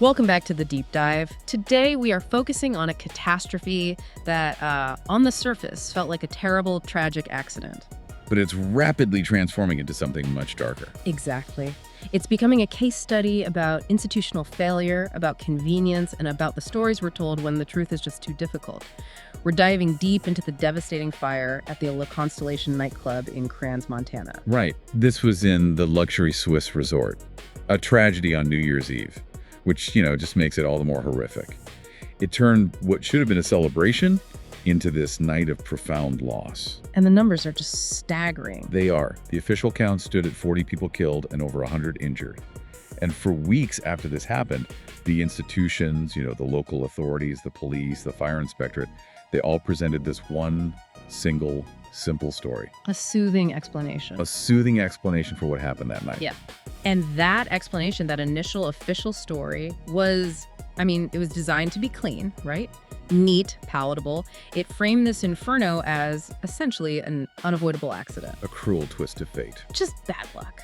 Welcome back to The Deep Dive. Today we are focusing on a catastrophe that, on the surface, felt like a terrible, tragic accident. But it's rapidly transforming into something much darker. Exactly. It's becoming a case study about institutional failure, about convenience, and about the stories we're told when the truth is just too difficult. We're diving deep into the devastating fire at the Constellation Nightclub in Crans, Montana. Right. This was in the luxury Swiss resort. A tragedy on New Year's Eve, which, just makes it all the more horrific. It turned what should have been a celebration into this night of profound loss. And the numbers are just staggering. They are. The official count stood at 40 people killed and over 100 injured. And for weeks after this happened, the institutions, the local authorities, the police, the fire inspectorate, they all presented this one single, simple story. A soothing explanation. A soothing explanation for what happened that night. Yeah. And that explanation, that initial official story was, it was designed to be clean, right? Neat, palatable. It framed this inferno as essentially an unavoidable accident. A cruel twist of fate. Just bad luck.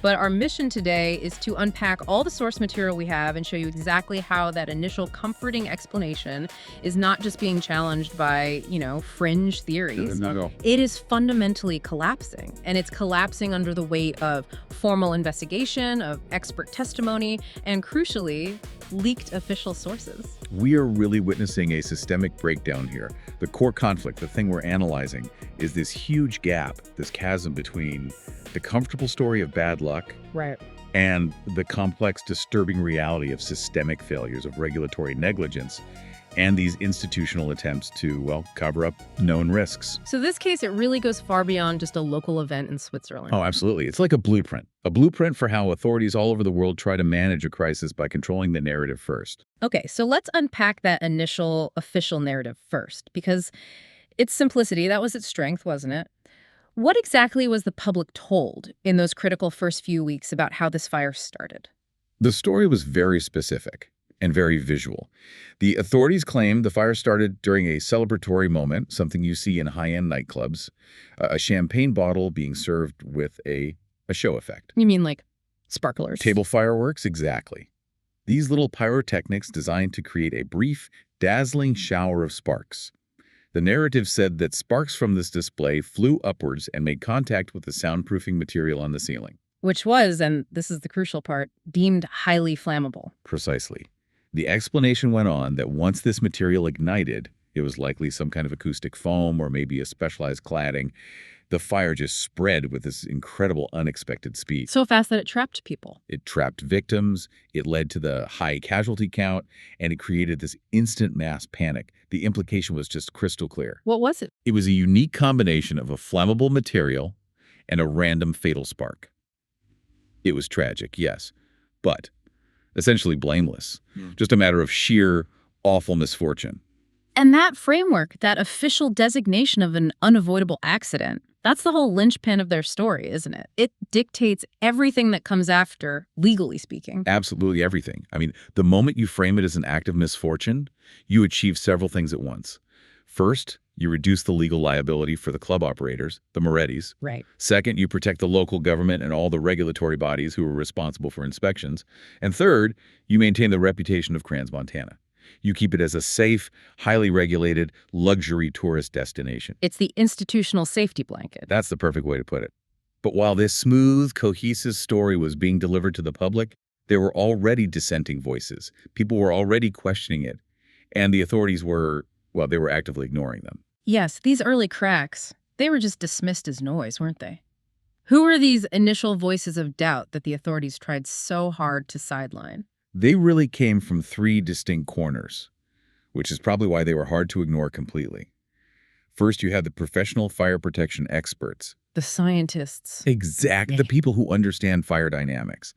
But our mission today is to unpack all the source material we have and show you exactly how that initial comforting explanation is not just being challenged by, fringe theories. Not at all. It is fundamentally collapsing. And it's collapsing under the weight of formal investigation, of expert testimony, and crucially, leaked official sources. We are really witnessing a systemic breakdown here. The core conflict, the thing we're analyzing, is this huge gap, this chasm between the comfortable story of bad luck Right. and the complex, disturbing reality of systemic failures, of regulatory negligence, and these institutional attempts to, cover up known risks. So this case, it really goes far beyond just a local event in Switzerland. Oh, absolutely. It's like a blueprint for how authorities all over the world try to manage a crisis by controlling the narrative first. Okay, so let's unpack that initial official narrative first, because its simplicity, that was its strength, wasn't it? What exactly was the public told in those critical first few weeks about how this fire started? The story was very specific and very visual. The authorities claimed the fire started during a celebratory moment, something you see in high-end nightclubs, a champagne bottle being served with a show effect. You mean like sparklers? Table fireworks, exactly. These little pyrotechnics designed to create a brief, dazzling shower of sparks. The narrative said that sparks from this display flew upwards and made contact with the soundproofing material on the ceiling. Which was, and this is the crucial part, deemed highly flammable. Precisely. The explanation went on that once this material ignited, it was likely some kind of acoustic foam or maybe a specialized cladding. The fire just spread with this incredible, unexpected speed. So fast that it trapped people. It trapped victims, it led to the high casualty count, and it created this instant mass panic. The implication was just crystal clear. What was it? It was a unique combination of a flammable material and a random fatal spark. It was tragic, yes, but essentially blameless. Just a matter of sheer, awful misfortune. And that framework, that official designation of an unavoidable accident, that's the whole linchpin of their story, isn't it? It dictates everything that comes after, legally speaking. Absolutely everything. The moment you frame it as an act of misfortune, you achieve several things at once. First, you reduce the legal liability for the club operators, the Morettis. Right. Second, you protect the local government and all the regulatory bodies who are responsible for inspections. And third, you maintain the reputation of Crans, Montana. You keep it as a safe, highly regulated, luxury tourist destination. It's the institutional safety blanket. That's the perfect way to put it. But while this smooth, cohesive story was being delivered to the public, there were already dissenting voices. People were already questioning it. And the authorities were actively ignoring them. Yes, these early cracks, they were just dismissed as noise, weren't they? Who were these initial voices of doubt that the authorities tried so hard to sideline? They really came from three distinct corners, which is probably why they were hard to ignore completely. First, you had the professional fire protection experts. The scientists. Exactly. The people who understand fire dynamics.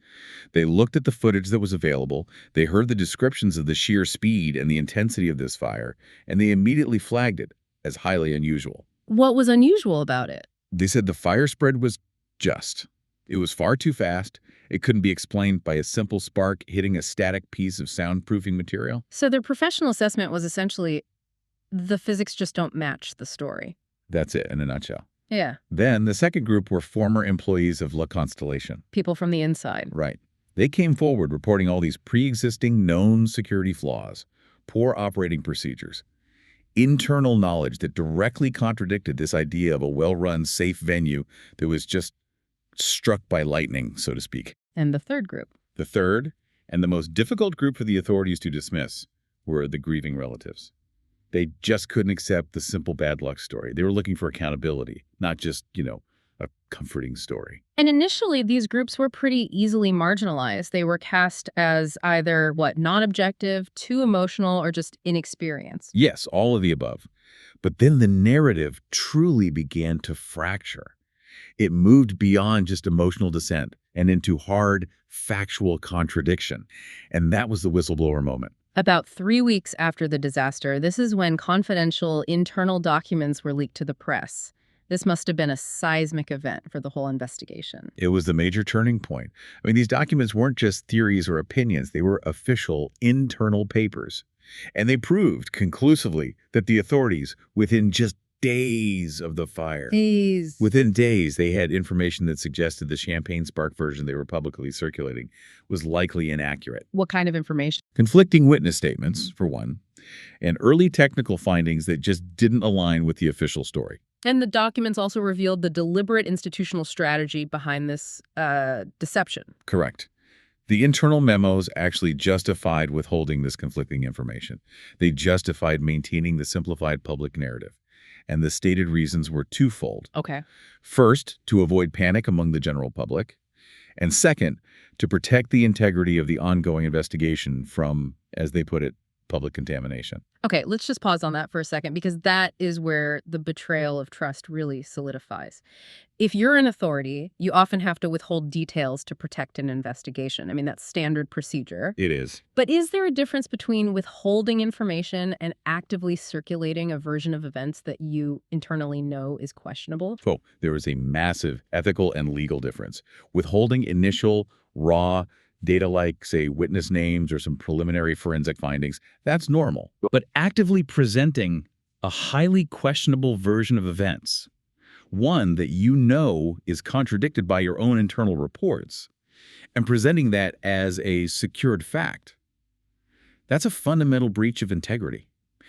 They looked at the footage that was available, they heard the descriptions of the sheer speed and the intensity of this fire, and they immediately flagged it as highly unusual. What was unusual about it? They said the fire spread was just. It was far too fast. It couldn't be explained by a simple spark hitting a static piece of soundproofing material. So their professional assessment was essentially, the physics just don't match the story. That's it in a nutshell. Yeah. Then the second group were former employees of La Constellation. People from the inside. Right. They came forward reporting all these pre-existing known security flaws, poor operating procedures, internal knowledge that directly contradicted this idea of a well-run, safe venue that was just struck by lightning, so to speak. And the third group. The third, and the most difficult group for the authorities to dismiss, were the grieving relatives. They just couldn't accept the simple bad luck story. They were looking for accountability, not just, a comforting story. And initially, these groups were pretty easily marginalized. They were cast as either, non-objective, too emotional, or just inexperienced. Yes, all of the above. But then the narrative truly began to fracture. It moved beyond just emotional dissent and into hard, factual contradiction. And that was the whistleblower moment. About 3 weeks after the disaster, this is when confidential internal documents were leaked to the press. This must have been a seismic event for the whole investigation. It was the major turning point. I mean, these documents weren't just theories or opinions. They were official internal papers. And they proved conclusively that the authorities, within just days of the fire, within days, they had information that suggested the champagne spark version they were publicly circulating was likely inaccurate. What kind of information? Conflicting witness statements, for one, and early technical findings that just didn't align with the official story. And the documents also revealed the deliberate institutional strategy behind this deception. Correct. The internal memos actually justified withholding this conflicting information. They justified maintaining the simplified public narrative. And the stated reasons were twofold. Okay. First, to avoid panic among the general public. And second, to protect the integrity of the ongoing investigation from, as they put it, public contamination. Okay, let's just pause on that for a second, because that is where the betrayal of trust really solidifies. If you're an authority, you often have to withhold details to protect an investigation. I mean, that's standard procedure. It is. But is there a difference between withholding information and actively circulating a version of events that you internally know is questionable? Oh, there is a massive ethical and legal difference. Withholding initial, raw data like, say, witness names or some preliminary forensic findings, that's normal. But actively presenting a highly questionable version of events, one that you know is contradicted by your own internal reports, and presenting that as a secured fact, that's a fundamental breach of integrity.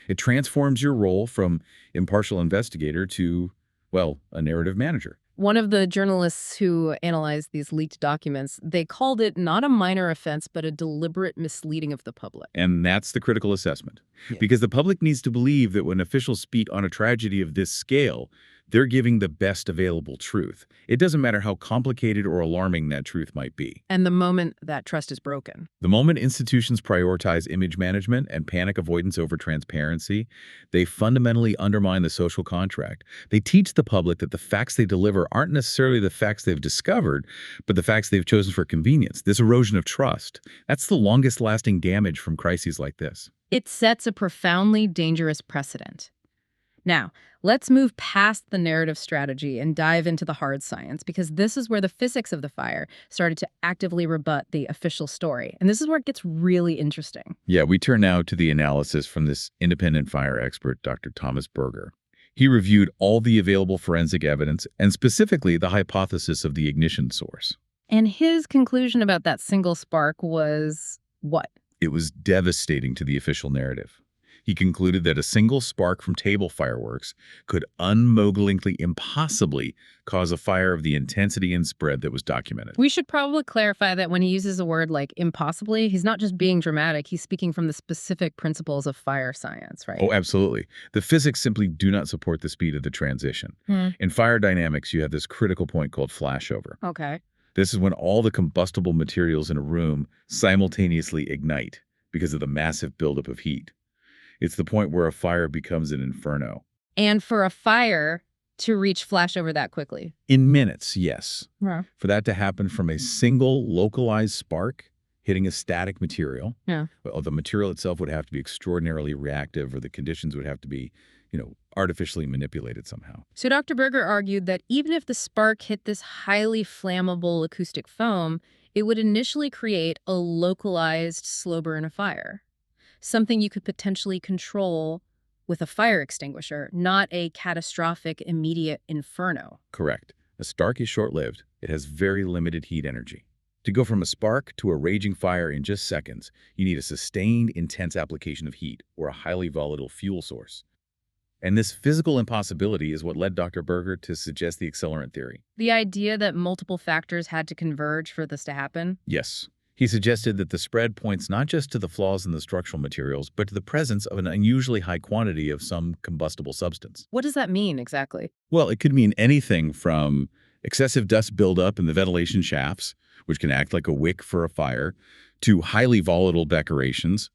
It transforms your role from impartial investigator to, a narrative manager. One of the journalists who analyzed these leaked documents, they called it not a minor offense, but a deliberate misleading of the public. And that's the critical assessment. Yeah. Because the public needs to believe that when officials speak on a tragedy of this scale, they're giving the best available truth. It doesn't matter how complicated or alarming that truth might be. And the moment that trust is broken. The moment institutions prioritize image management and panic avoidance over transparency, they fundamentally undermine the social contract. They teach the public that the facts they deliver aren't necessarily the facts they've discovered, but the facts they've chosen for convenience. This erosion of trust, that's the longest lasting damage from crises like this. It sets a profoundly dangerous precedent. Now, let's move past the narrative strategy and dive into the hard science, because this is where the physics of the fire started to actively rebut the official story. And this is where it gets really interesting. Yeah, we turn now to the analysis from this independent fire expert, Dr. Thomas Berger. He reviewed all the available forensic evidence and specifically the hypothesis of the ignition source. And his conclusion about that single spark was what? It was devastating to the official narrative. He concluded that a single spark from table fireworks could unmogglingly impossibly cause a fire of the intensity and spread that was documented. We should probably clarify that when he uses a word like impossibly, he's not just being dramatic, he's speaking from the specific principles of fire science, right? Oh, absolutely. The physics simply do not support the speed of the transition. In fire dynamics, you have this critical point called flashover. Okay. This is when all the combustible materials in a room simultaneously ignite because of the massive buildup of heat. It's the point where a fire becomes an inferno. And for a fire to reach flashover that quickly? In minutes, yes. Yeah. For that to happen from a single localized spark hitting a static material, the material itself would have to be extraordinarily reactive, or the conditions would have to be, artificially manipulated somehow. So Dr. Berger argued that even if the spark hit this highly flammable acoustic foam, it would initially create a localized slow burn of fire. Something you could potentially control with a fire extinguisher, not a catastrophic immediate inferno. Correct. A spark is short-lived. It has very limited heat energy. To go from a spark to a raging fire in just seconds, you need a sustained, intense application of heat or a highly volatile fuel source. And this physical impossibility is what led Dr. Berger to suggest the accelerant theory. The idea that multiple factors had to converge for this to happen? Yes. He suggested that the spread points not just to the flaws in the structural materials, but to the presence of an unusually high quantity of some combustible substance. What does that mean exactly? Well, it could mean anything from excessive dust buildup in the ventilation shafts, which can act like a wick for a fire, to highly volatile decorations,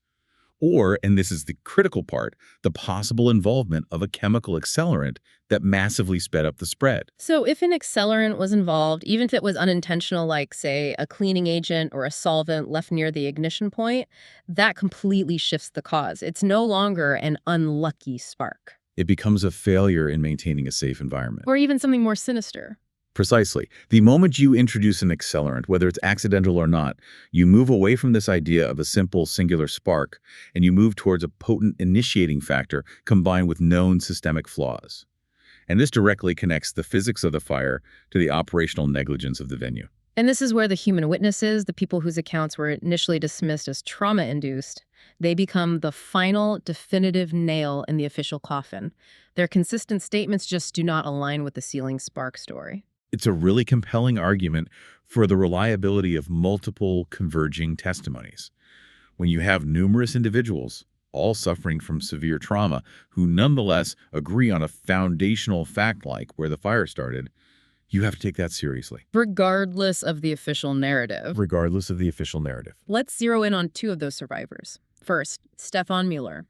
or, and this is the critical part, the possible involvement of a chemical accelerant that massively sped up the spread. So if an accelerant was involved, even if it was unintentional, like, say, a cleaning agent or a solvent left near the ignition point, that completely shifts the cause. It's no longer an unlucky spark. It becomes a failure in maintaining a safe environment. Or even something more sinister. Precisely. The moment you introduce an accelerant, whether it's accidental or not, you move away from this idea of a simple singular spark, and you move towards a potent initiating factor combined with known systemic flaws. And this directly connects the physics of the fire to the operational negligence of the venue. And this is where the human witnesses, the people whose accounts were initially dismissed as trauma-induced, they become the final definitive nail in the official coffin. Their consistent statements just do not align with the ceiling spark story. It's a really compelling argument for the reliability of multiple converging testimonies. When you have numerous individuals, all suffering from severe trauma, who nonetheless agree on a foundational fact like where the fire started, you have to take that seriously. Regardless of the official narrative. Regardless of the official narrative. Let's zero in on two of those survivors. First, Stefan Mueller.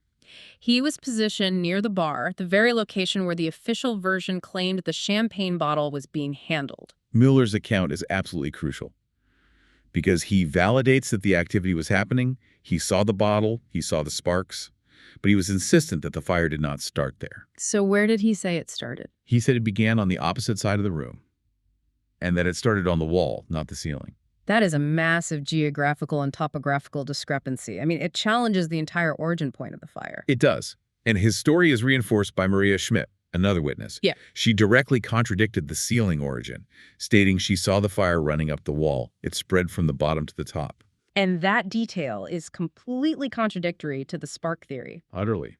He was positioned near the bar, the very location where the official version claimed the champagne bottle was being handled. Mueller's account is absolutely crucial because he validates that the activity was happening, he saw the bottle, he saw the sparks, but he was insistent that the fire did not start there. So where did he say it started? He said it began on the opposite side of the room and that it started on the wall, not the ceiling. That is a massive geographical and topographical discrepancy. I mean, it challenges the entire origin point of the fire. It does. And his story is reinforced by Maria Schmidt, another witness. Yeah. She directly contradicted the ceiling origin, stating she saw the fire running up the wall. It spread from the bottom to the top. And that detail is completely contradictory to the spark theory. Utterly.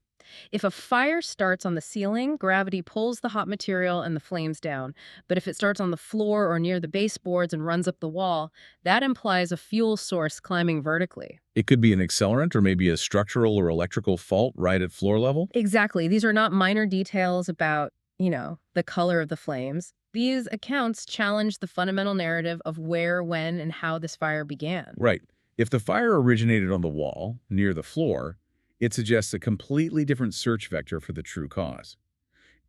If a fire starts on the ceiling, gravity pulls the hot material and the flames down. But if it starts on the floor or near the baseboards and runs up the wall, that implies a fuel source climbing vertically. It could be an accelerant or maybe a structural or electrical fault right at floor level. Exactly. These are not minor details about, the color of the flames. These accounts challenge the fundamental narrative of where, when, and how this fire began. Right. If the fire originated on the wall, near the floor, it suggests a completely different search vector for the true cause.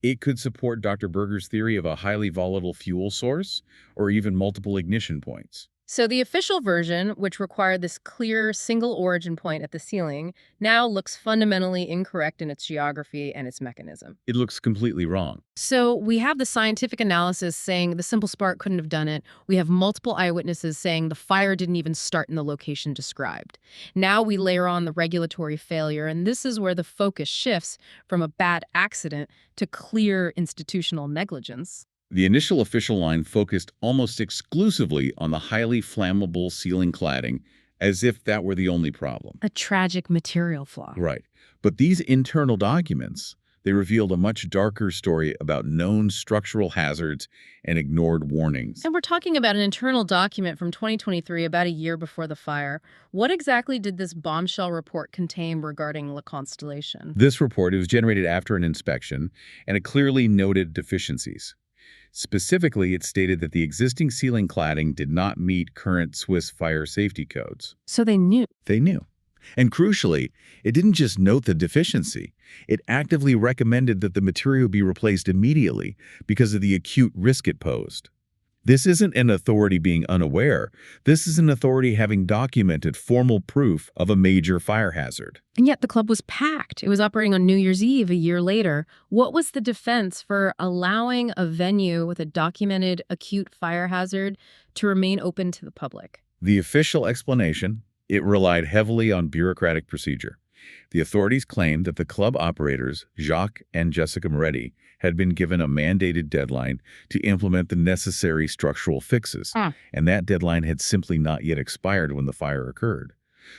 It could support Dr. Berger's theory of a highly volatile fuel source or even multiple ignition points. So the official version, which required this clear single origin point at the ceiling, now looks fundamentally incorrect in its geography and its mechanism. It looks completely wrong. So we have the scientific analysis saying the simple spark couldn't have done it. We have multiple eyewitnesses saying the fire didn't even start in the location described. Now we layer on the regulatory failure, and this is where the focus shifts from a bad accident to clear institutional negligence. The initial official line focused almost exclusively on the highly flammable ceiling cladding, as if that were the only problem. A tragic material flaw. Right. But these internal documents, they revealed a much darker story about known structural hazards and ignored warnings. And we're talking about an internal document from 2023, about a year before the fire. What exactly did this bombshell report contain regarding La Constellation? This report, it was generated after an inspection, and it clearly noted deficiencies. Specifically, it stated that the existing ceiling cladding did not meet current Swiss fire safety codes. So they knew. They knew. And crucially, it didn't just note the deficiency. It actively recommended that the material be replaced immediately because of the acute risk it posed. This isn't an authority being unaware. This is an authority having documented formal proof of a major fire hazard. And yet the club was packed. It was operating on New Year's Eve a year later. What was the defense for allowing a venue with a documented acute fire hazard to remain open to the public? The official explanation, it relied heavily on bureaucratic procedure. The authorities claimed that the club operators, Jacques and Jessica Moretti, had been given a mandated deadline to implement the necessary structural fixes, and that deadline had simply not yet expired when the fire occurred.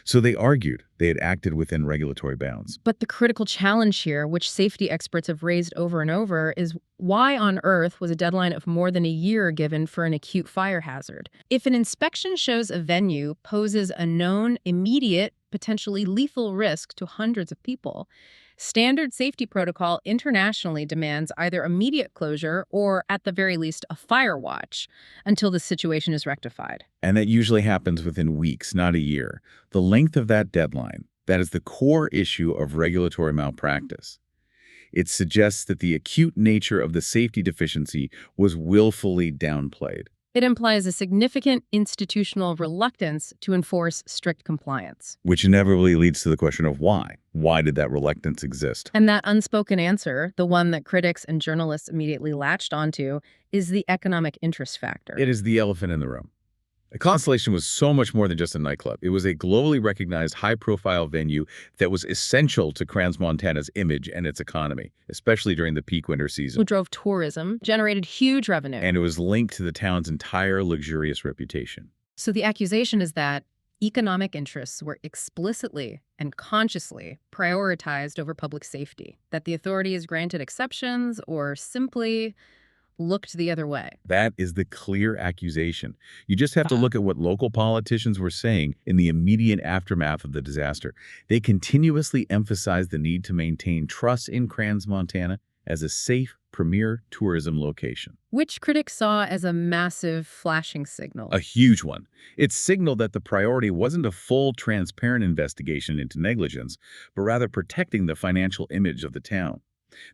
So they argued they had acted within regulatory bounds. But the critical challenge here, which safety experts have raised over and over, is why on earth was a deadline of more than a year given for an acute fire hazard? If an inspection shows a venue poses a known, immediate, potentially lethal risk to hundreds of people, standard safety protocol internationally demands either immediate closure or, at the very least, a fire watch until the situation is rectified. And that usually happens within weeks, not a year. The length of that deadline, that is the core issue of regulatory malpractice. It suggests that the acute nature of the safety deficiency was willfully downplayed. It implies a significant institutional reluctance to enforce strict compliance. Which inevitably leads to the question of why. Why did that reluctance exist? And that unspoken answer, the one that critics and journalists immediately latched onto, is the economic interest factor. It is the elephant in the room. Constellation was so much more than just a nightclub. It was a globally recognized high-profile venue that was essential to Crans-Montana's image and its economy, especially during the peak winter season. Who drove tourism, generated huge revenue. And it was linked to the town's entire luxurious reputation. So the accusation is that economic interests were explicitly and consciously prioritized over public safety, that the authorities granted exceptions or simply looked the other way. That is the clear accusation. You just have to look at what local politicians were saying in the immediate aftermath of the disaster. They continuously emphasized the need to maintain trust in Crans-Montana as a safe, premier tourism location. Which critics saw as a massive flashing signal. A huge one. It signaled that the priority wasn't a full, transparent investigation into negligence, but rather protecting the financial image of the town.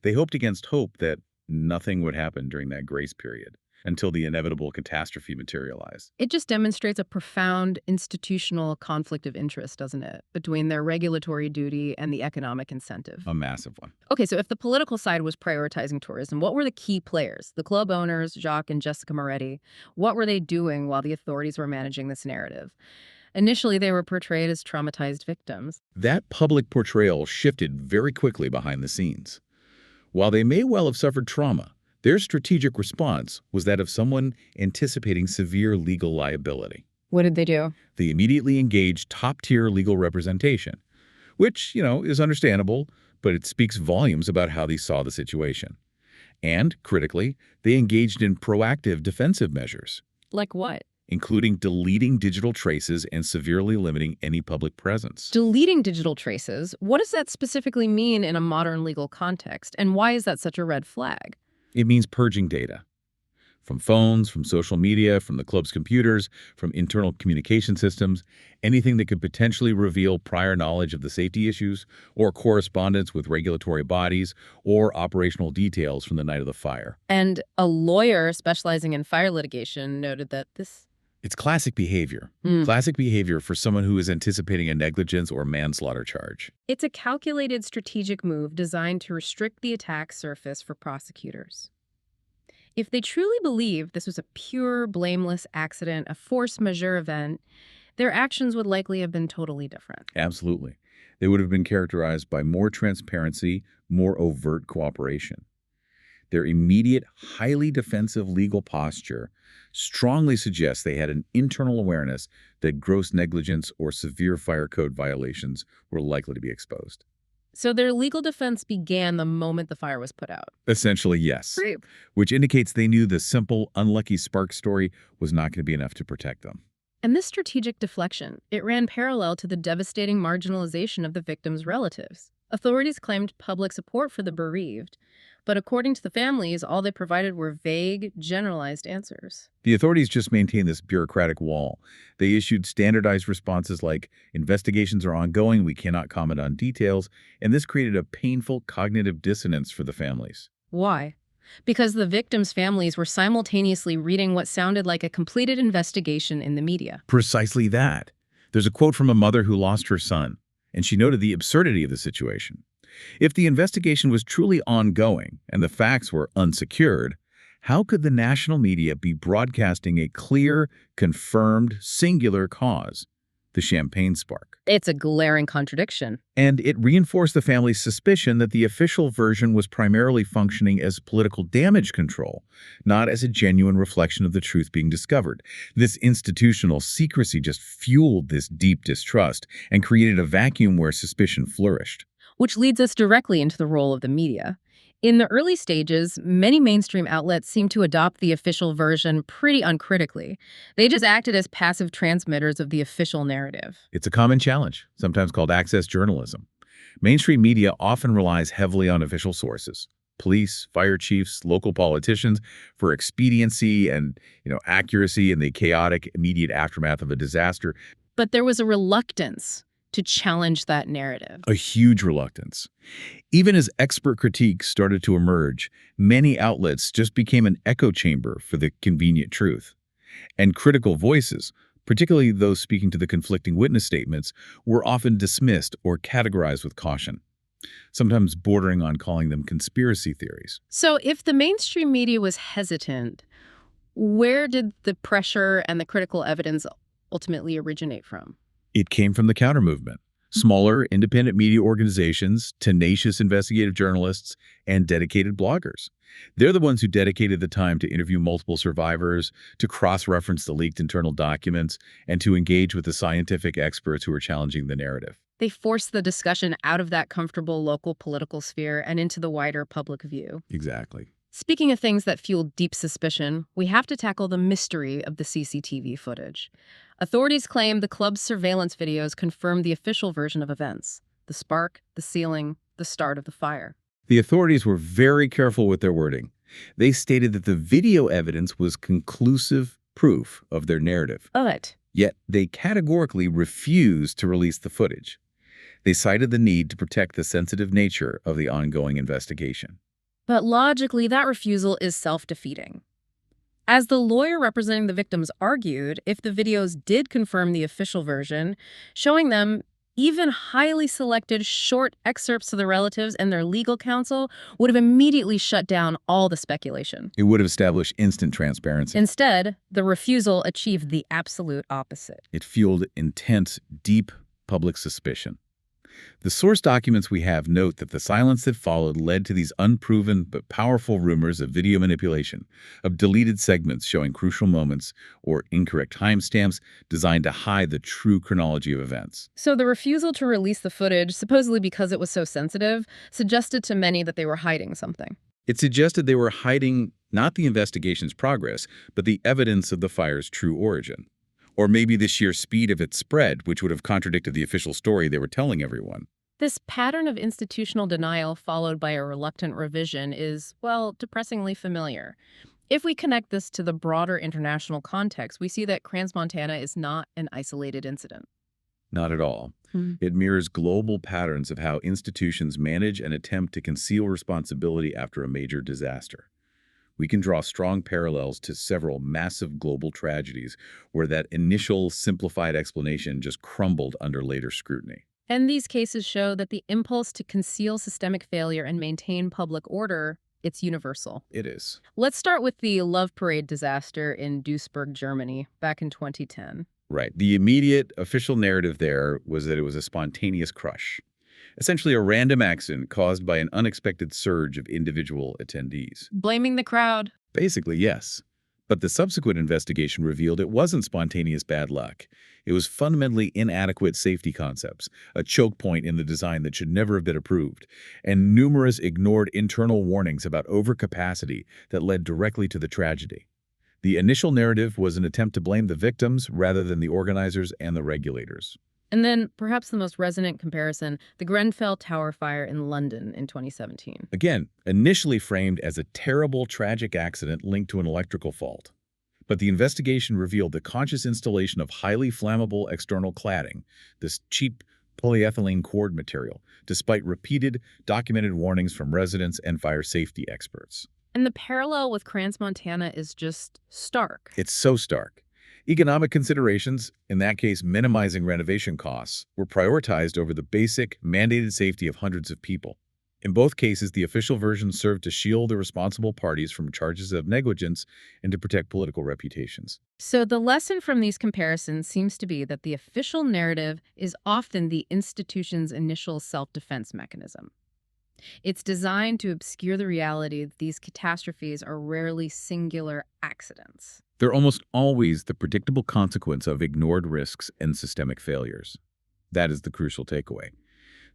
They hoped against hope that nothing would happen during that grace period until the inevitable catastrophe materialized. It just demonstrates a profound institutional conflict of interest, doesn't it, between their regulatory duty and the economic incentive. A massive one. Okay, so if the political side was prioritizing tourism, what were the key players? The club owners, Jacques and Jessica Moretti. What were they doing while the authorities were managing this narrative? Initially, they were portrayed as traumatized victims. That public portrayal shifted very quickly behind the scenes. While they may well have suffered trauma, their strategic response was that of someone anticipating severe legal liability. What did they do? They immediately engaged top-tier legal representation, which, is understandable, but it speaks volumes about how they saw the situation. And, critically, they engaged in proactive defensive measures. Like what? Including deleting digital traces and severely limiting any public presence. Deleting digital traces? What does that specifically mean in a modern legal context? And why is that such a red flag? It means purging data. From phones, from social media, from the club's computers, from internal communication systems, anything that could potentially reveal prior knowledge of the safety issues or correspondence with regulatory bodies or operational details from the night of the fire. And a lawyer specializing in fire litigation noted that It's classic behavior. Classic behavior for someone who is anticipating a negligence or manslaughter charge. It's a calculated strategic move designed to restrict the attack surface for prosecutors. If they truly believed this was a pure, blameless accident, a force majeure event, their actions would likely have been totally different. Absolutely. They would have been characterized by more transparency, more overt cooperation. Their immediate, highly defensive legal posture strongly suggests they had an internal awareness that gross negligence or severe fire code violations were likely to be exposed. So their legal defense began the moment the fire was put out. Essentially, yes. Great. Which indicates they knew the simple, unlucky spark story was not going to be enough to protect them. And this strategic deflection, it ran parallel to the devastating marginalization of the victims' relatives. Authorities claimed public support for the bereaved, but according to the families, all they provided were vague, generalized answers. The authorities just maintained this bureaucratic wall. They issued standardized responses like, investigations are ongoing, we cannot comment on details, and this created a painful cognitive dissonance for the families. Why? Because the victims' families were simultaneously reading what sounded like a completed investigation in the media. Precisely that. There's a quote from a mother who lost her son, and she noted the absurdity of the situation. If the investigation was truly ongoing and the facts were unsecured, how could the national media be broadcasting a clear, confirmed, singular cause? the champagne spark. It's a glaring contradiction. And it reinforced the family's suspicion that the official version was primarily functioning as political damage control, not as a genuine reflection of the truth being discovered. This institutional secrecy just fueled this deep distrust and created a vacuum where suspicion flourished. Which leads us directly into the role of the media. In the early stages, many mainstream outlets seemed to adopt the official version pretty uncritically. They just acted as passive transmitters of the official narrative. It's a common challenge, sometimes called access journalism. Mainstream media often relies heavily on official sources, police, fire chiefs, local politicians, for expediency and, accuracy in the chaotic, immediate aftermath of a disaster. But there was a reluctance to challenge that narrative. A huge reluctance. Even as expert critiques started to emerge, many outlets just became an echo chamber for the convenient truth. And critical voices, particularly those speaking to the conflicting witness statements, were often dismissed or categorized with caution, sometimes bordering on calling them conspiracy theories. So if the mainstream media was hesitant, where did the pressure and the critical evidence ultimately originate from? It came from the counter-movement. Smaller, independent media organizations, tenacious investigative journalists, and dedicated bloggers. They're the ones who dedicated the time to interview multiple survivors, to cross-reference the leaked internal documents, and to engage with the scientific experts who were challenging the narrative. They forced the discussion out of that comfortable local political sphere and into the wider public view. Exactly. Speaking of things that fueled deep suspicion, we have to tackle the mystery of the CCTV footage. Authorities claim the club's surveillance videos confirmed the official version of events: the spark, the ceiling, the start of the fire. The authorities were very careful with their wording. They stated that the video evidence was conclusive proof of their narrative. But Yet they categorically refused to release the footage. They cited the need to protect the sensitive nature of the ongoing investigation. logically, that refusal is self-defeating. As the lawyer representing the victims argued, if the videos did confirm the official version, showing them even highly selected short excerpts to the relatives and their legal counsel would have immediately shut down all the speculation. It would have established instant transparency. Instead, the refusal achieved the absolute opposite. It fueled intense, deep public suspicion. The source documents we have note that the silence that followed led to these unproven but powerful rumors of video manipulation, of deleted segments showing crucial moments, or incorrect timestamps designed to hide the true chronology of events. So the refusal to release the footage, supposedly because it was so sensitive, suggested to many that they were hiding something. It suggested they were hiding not the investigation's progress, but the evidence of the fire's true origin. Or maybe the sheer speed of its spread, which would have contradicted the official story they were telling everyone. This pattern of institutional denial followed by a reluctant revision is, well, depressingly familiar. If we connect this to the broader international context, we see that Crans-Montana is not an isolated incident. Not at all. It mirrors global patterns of how institutions manage and attempt to conceal responsibility after a major disaster. We can draw strong parallels to several massive global tragedies where that initial simplified explanation just crumbled under later scrutiny. And these cases show that the impulse to conceal systemic failure and maintain public order, it's universal. It is. Let's start with the Love Parade disaster in Duisburg, Germany, back in 2010. Right. The immediate official narrative there was that it was a spontaneous crush. Essentially a random accident caused by an unexpected surge of individual attendees. Blaming the crowd. Basically, yes. But the subsequent investigation revealed it wasn't spontaneous bad luck. It was fundamentally inadequate safety concepts, a choke point in the design that should never have been approved, and numerous ignored internal warnings about overcapacity that led directly to the tragedy. The initial narrative was an attempt to blame the victims rather than the organizers and the regulators. And then, perhaps the most resonant comparison, the Grenfell Tower fire in London in 2017. Again, initially framed as a terrible, tragic accident linked to an electrical fault. But the investigation revealed the conscious installation of highly flammable external cladding, this cheap polyethylene cord material, despite repeated, documented warnings from residents and fire safety experts. And the parallel with Crans-Montana is just stark. It's so stark. Economic considerations, in that case minimizing renovation costs, were prioritized over the basic, mandated safety of hundreds of people. In both cases, the official version served to shield the responsible parties from charges of negligence and to protect political reputations. So the lesson from these comparisons seems to be that the official narrative is often the institution's initial self-defense mechanism. It's designed to obscure the reality that these catastrophes are rarely singular accidents. They're almost always the predictable consequence of ignored risks and systemic failures. That is the crucial takeaway.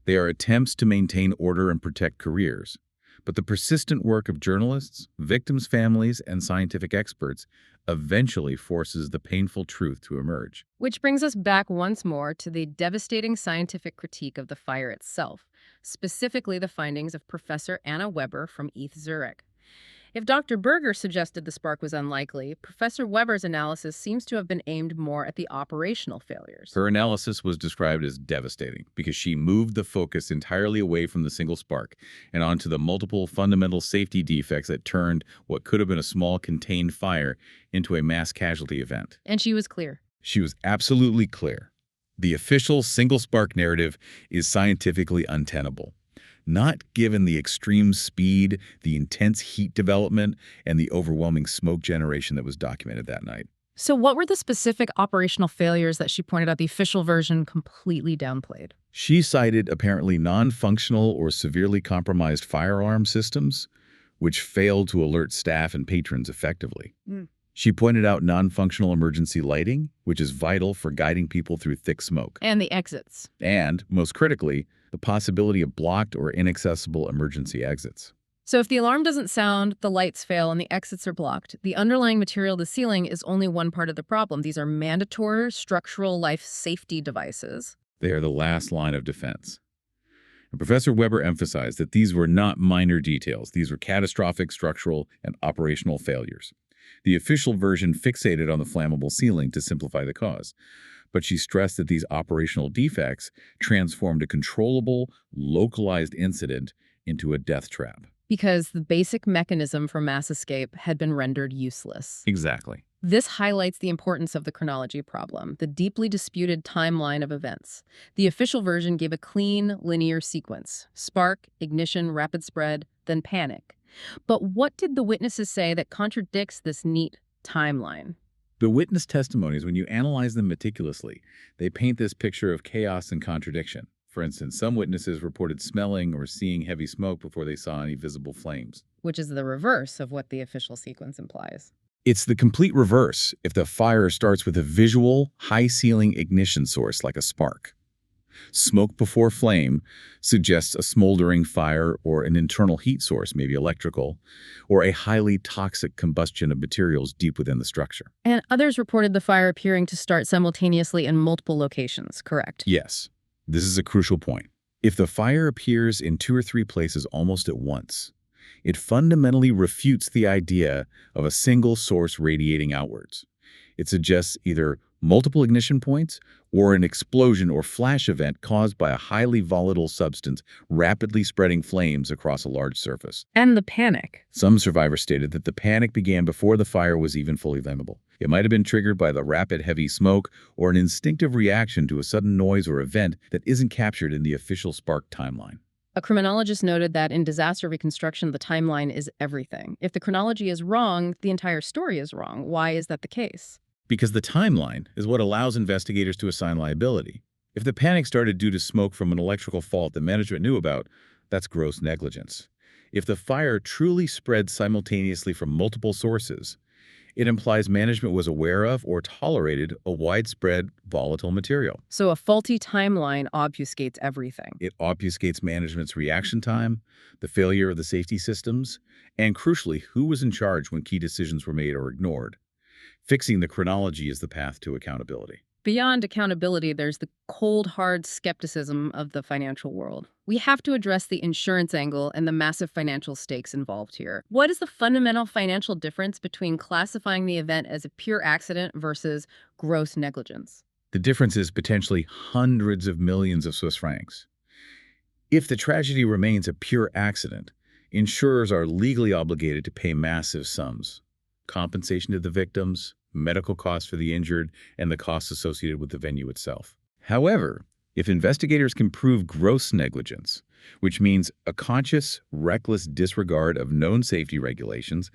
They are attempts to maintain order and protect careers. But the persistent work of journalists, victims' families, and scientific experts eventually forces the painful truth to emerge. Which brings us back once more to the devastating scientific critique of the fire itself, specifically the findings of Professor Anna Weber from ETH Zurich. If Dr. Berger suggested the spark was unlikely, Professor Weber's analysis seems to have been aimed more at the operational failures. Her analysis was described as devastating because she moved the focus entirely away from the single spark and onto the multiple fundamental safety defects that turned what could have been a small contained fire into a mass casualty event. And she was clear. She was absolutely clear. The official single spark narrative is scientifically untenable. Not given the extreme speed, the intense heat development, and the overwhelming smoke generation that was documented that night. So what were the specific operational failures that she pointed out the official version completely downplayed? She cited apparently non-functional or severely compromised fire alarm systems, which failed to alert staff and patrons effectively. She pointed out non-functional emergency lighting, which is vital for guiding people through thick smoke. And the exits. And, most critically, the possibility of blocked or inaccessible emergency exits. So if the alarm doesn't sound, the lights fail, and the exits are blocked, the underlying material, the ceiling, is only one part of the problem. These are mandatory structural life safety devices. They are the last line of defense. And Professor Weber emphasized that these were not minor details. These were catastrophic structural and operational failures. The official version fixated on the flammable ceiling to simplify the cause, but she stressed that these operational defects transformed a controllable, localized incident into a death trap. Because the basic mechanism for mass escape had been rendered useless. Exactly. This highlights the importance of the chronology problem, the deeply disputed timeline of events. The official version gave a clean, linear sequence: spark, ignition, rapid spread, then panic. But what did the witnesses say that contradicts this neat timeline? The witness testimonies, when you analyze them meticulously, they paint this picture of chaos and contradiction. For instance, some witnesses reported smelling or seeing heavy smoke before they saw any visible flames. Which is the reverse of what the official sequence implies. It's the complete reverse if the fire starts with a visual, high-ceiling ignition source like a spark. Smoke before flame suggests a smoldering fire or an internal heat source, maybe electrical, or a highly toxic combustion of materials deep within the structure. And others reported the fire appearing to start simultaneously in multiple locations, correct? Yes, this is a crucial point. If the fire appears in 2 or 3 places almost at once, it fundamentally refutes the idea of a single source radiating outwards. It suggests either multiple ignition points or an explosion or flash event caused by a highly volatile substance rapidly spreading flames across a large surface. And the panic. Some survivors stated that the panic began before the fire was even fully flammable. It might have been triggered by the rapid, heavy smoke or an instinctive reaction to a sudden noise or event that isn't captured in the official spark timeline. A criminologist noted that in disaster reconstruction, the timeline is everything. If the chronology is wrong, the entire story is wrong. Why is that the case? Because the timeline is what allows investigators to assign liability. If the panic started due to smoke from an electrical fault that management knew about, that's gross negligence. If the fire truly spread simultaneously from multiple sources, it implies management was aware of or tolerated a widespread volatile material. So a faulty timeline obfuscates everything. It obfuscates management's reaction time, the failure of the safety systems, and crucially, who was in charge when key decisions were made or ignored. Fixing the chronology is the path to accountability. Beyond accountability, there's the cold, hard skepticism of the financial world. We have to address the insurance angle and the massive financial stakes involved here. What is the fundamental financial difference between classifying the event as a pure accident versus gross negligence? The difference is potentially hundreds of millions of Swiss francs. If the tragedy remains a pure accident, insurers are legally obligated to pay massive sums: compensation to the victims, medical costs for the injured, and the costs associated with the venue itself. However, if investigators can prove gross negligence, which means a conscious, reckless disregard of known safety regulations,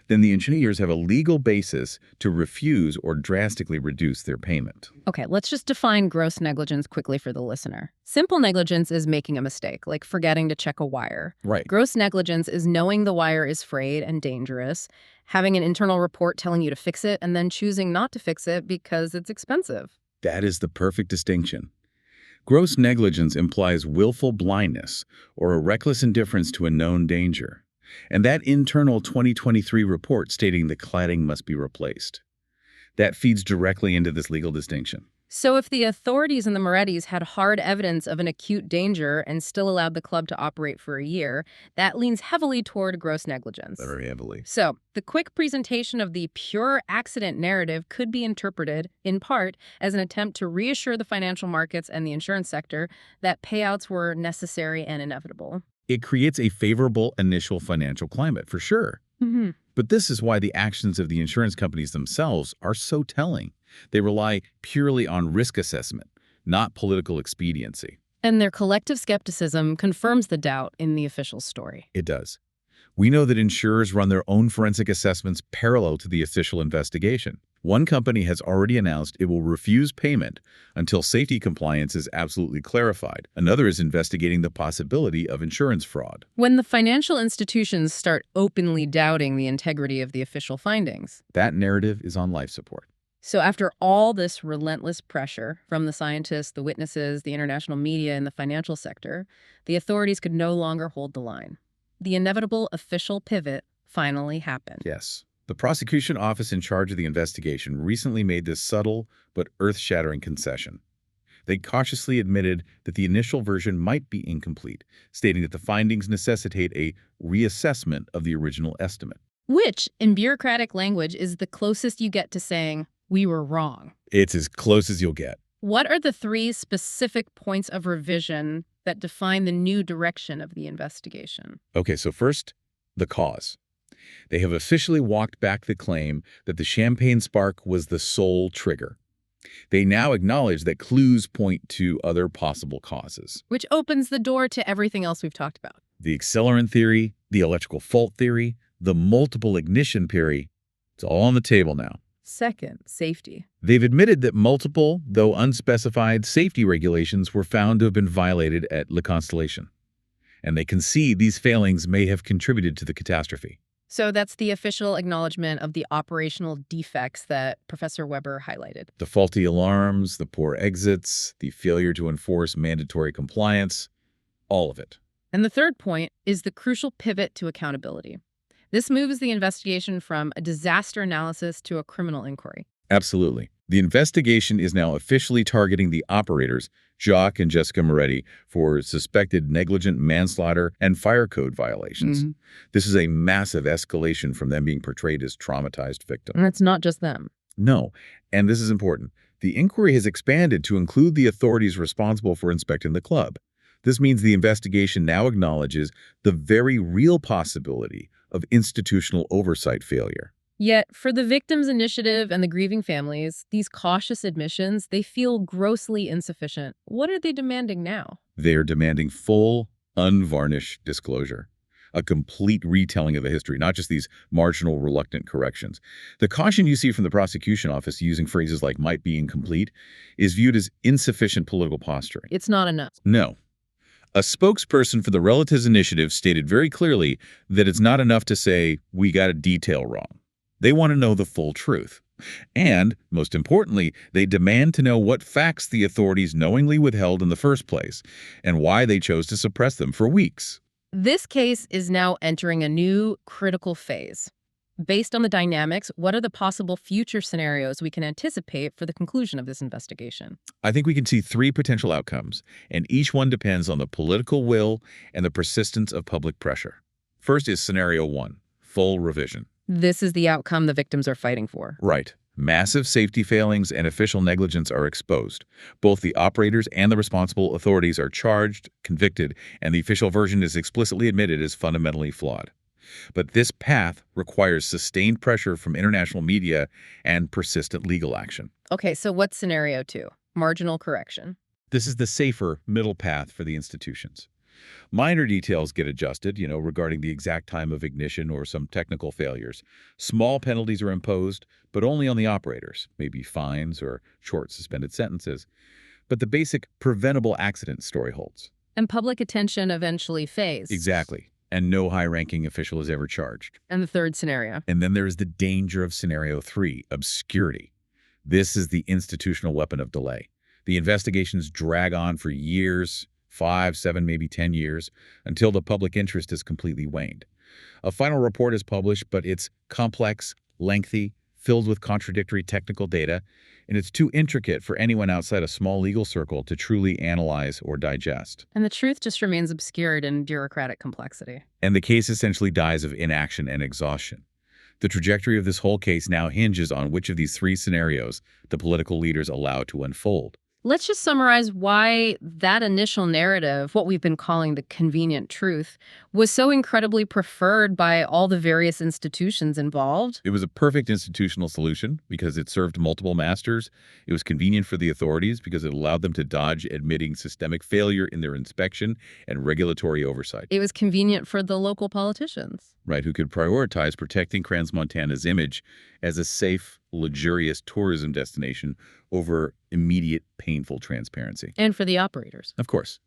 then the engineers have a legal basis to refuse or drastically reduce their payment. Okay, let's just define gross negligence quickly for the listener. Simple negligence is making a mistake, like forgetting to check a wire. Right. Gross negligence is knowing the wire is frayed and dangerous, having an internal report telling you to fix it, and then choosing not to fix it because it's expensive. That is the perfect distinction. Gross negligence implies willful blindness or a reckless indifference to a known danger. And that internal 2023 report stating the cladding must be replaced. That feeds directly into this legal distinction. So if the authorities in the Morettis had hard evidence of an acute danger and still allowed the club to operate for a year, that leans heavily toward gross negligence. Very heavily. So the quick presentation of the pure accident narrative could be interpreted, in part, as an attempt to reassure the financial markets and the insurance sector that payouts were necessary and inevitable. It creates a favorable initial financial climate, for sure. Mm-hmm. But this is why the actions of the insurance companies themselves are so telling. They rely purely on risk assessment, not political expediency. And their collective skepticism confirms the doubt in the official story. It does. We know that insurers run their own forensic assessments parallel to the official investigation. One company has already announced it will refuse payment until safety compliance is absolutely clarified. Another is investigating the possibility of insurance fraud. When the financial institutions start openly doubting the integrity of the official findings. That narrative is on life support. So after all this relentless pressure from the scientists, the witnesses, the international media, and the financial sector, the authorities could no longer hold the line. The inevitable official pivot finally happened. Yes. The prosecution office in charge of the investigation recently made this subtle but earth-shattering concession. They cautiously admitted that the initial version might be incomplete, stating that the findings necessitate a reassessment of the original estimate. Which, in bureaucratic language, is the closest you get to saying, we were wrong. It's as close as you'll get. What are the three specific points of revision that define the new direction of the investigation? Okay, so first, the cause. They have officially walked back the claim that the champagne spark was the sole trigger. They now acknowledge that clues point to other possible causes. Which opens the door to everything else we've talked about. The accelerant theory, the electrical fault theory, the multiple ignition theory, it's all on the table now. Second, safety. They've admitted that multiple, though unspecified, safety regulations were found to have been violated at La Constellation. And they concede these failings may have contributed to the catastrophe. So that's the official acknowledgement of the operational defects that Professor Weber highlighted. The faulty alarms, the poor exits, the failure to enforce mandatory compliance, all of it. And the third point is the crucial pivot to accountability. This moves the investigation from a disaster analysis to a criminal inquiry. Absolutely. The investigation is now officially targeting the operators, Jacques and Jessica Moretti, for suspected negligent manslaughter and fire code violations. This is a massive escalation from them being portrayed as traumatized victims. And it's not just them. No, and this is important. The inquiry has expanded to include the authorities responsible for inspecting the club. This means the investigation now acknowledges the very real possibility of institutional oversight failure. Yet, for the Victims Initiative and the grieving families, these cautious admissions, they feel grossly insufficient. What are they demanding now? They're demanding full, unvarnished disclosure. A complete retelling of the history, not just these marginal, reluctant corrections. The caution you see from the prosecution office using phrases like might be incomplete is viewed as insufficient political posturing. It's not enough. No. A spokesperson for the Relatives Initiative stated very clearly that it's not enough to say, we got a detail wrong. They want to know the full truth. And, most importantly, they demand to know what facts the authorities knowingly withheld in the first place and why they chose to suppress them for weeks. This case is now entering a new critical phase. Based on the dynamics, what are the possible future scenarios we can anticipate for the conclusion of this investigation? I think we can see three potential outcomes, and each one depends on the political will and the persistence of public pressure. First is scenario one, full revision. This is the outcome the victims are fighting for. Right. Massive safety failings and official negligence are exposed. Both the operators and the responsible authorities are charged, convicted, and the official version is explicitly admitted as fundamentally flawed. But this path requires sustained pressure from international media and persistent legal action. Okay, so what's scenario two? Marginal correction. This is the safer middle path for the institutions. Minor details get adjusted, regarding the exact time of ignition or some technical failures. Small penalties are imposed, but only on the operators, maybe fines or short suspended sentences. But the basic preventable accident story holds. And public attention eventually fades. Exactly. And no high-ranking official is ever charged. And the third scenario. And then there is the danger of scenario 3, obscurity. This is the institutional weapon of delay. The investigations drag on for years, 5, 7, maybe 10 years, until the public interest is completely waned. A final report is published, but it's complex, lengthy, filled with contradictory technical data, and it's too intricate for anyone outside a small legal circle to truly analyze or digest. And the truth just remains obscured in bureaucratic complexity. And the case essentially dies of inaction and exhaustion. The trajectory of this whole case now hinges on which of these 3 scenarios the political leaders allow to unfold. Let's just summarize why that initial narrative, what we've been calling the convenient truth, was so incredibly preferred by all the various institutions involved. It was a perfect institutional solution because it served multiple masters. It was convenient for the authorities because it allowed them to dodge admitting systemic failure in their inspection and regulatory oversight. It was convenient for the local politicians. Right, who could prioritize protecting Crans-Montana's image as a safe, luxurious tourism destination over immediate, painful transparency. And for the operators. Of course.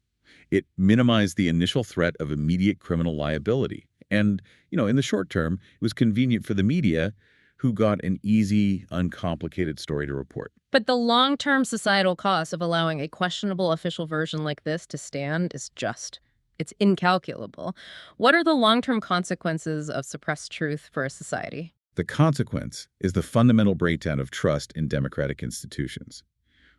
It minimized the initial threat of immediate criminal liability. And, in the short term, it was convenient for the media, who got an easy, uncomplicated story to report. But the long-term societal cost of allowing a questionable official version like this to stand is just. It's incalculable. What are the long-term consequences of suppressed truth for a society? The consequence is the fundamental breakdown of trust in democratic institutions.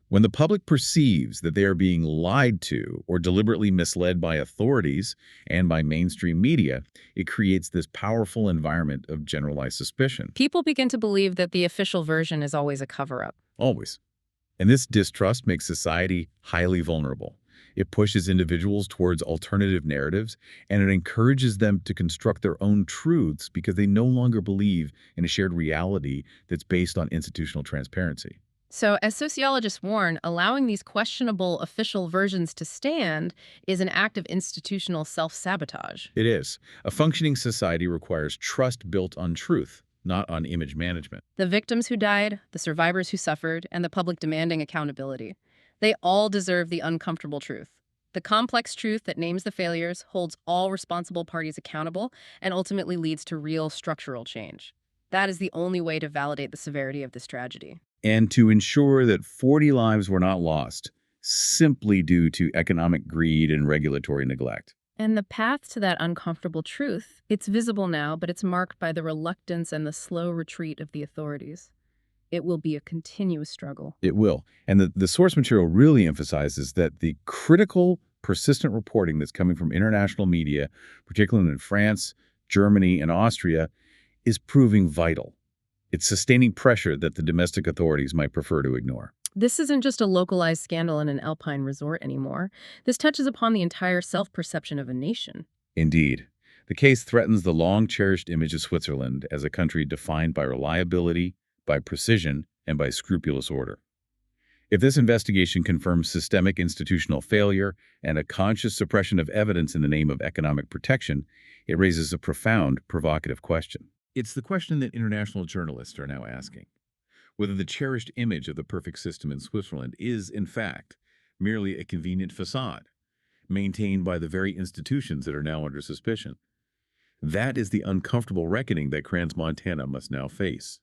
When the public perceives that they are being lied to or deliberately misled by authorities and by mainstream media, it creates this powerful environment of generalized suspicion. People begin to believe that the official version is always a cover-up. Always. And this distrust makes society highly vulnerable. It pushes individuals towards alternative narratives, and it encourages them to construct their own truths because they no longer believe in a shared reality that's based on institutional transparency. So, as sociologists warn, allowing these questionable official versions to stand is an act of institutional self-sabotage. It is. A functioning society requires trust built on truth, not on image management. The victims who died, the survivors who suffered, and the public demanding accountability. They all deserve the uncomfortable truth. The complex truth that names the failures, holds all responsible parties accountable, and ultimately leads to real structural change. That is the only way to validate the severity of this tragedy. And to ensure that 40 lives were not lost simply due to economic greed and regulatory neglect. And the path to that uncomfortable truth, it's visible now, but it's marked by the reluctance and the slow retreat of the authorities. It will be a continuous struggle. It will. And the source material really emphasizes that the critical, persistent reporting that's coming from international media, particularly in France, Germany, and Austria, is proving vital. It's sustaining pressure that the domestic authorities might prefer to ignore. This isn't just a localized scandal in an alpine resort anymore. This touches upon the entire self-perception of a nation. Indeed. The case threatens the long-cherished image of Switzerland as a country defined by reliability, by precision, and by scrupulous order. If this investigation confirms systemic institutional failure and a conscious suppression of evidence in the name of economic protection, it raises a profound, provocative question. It's the question that international journalists are now asking: whether the cherished image of the perfect system in Switzerland is, in fact, merely a convenient facade, maintained by the very institutions that are now under suspicion. That is the uncomfortable reckoning that Crans-Montana must now face.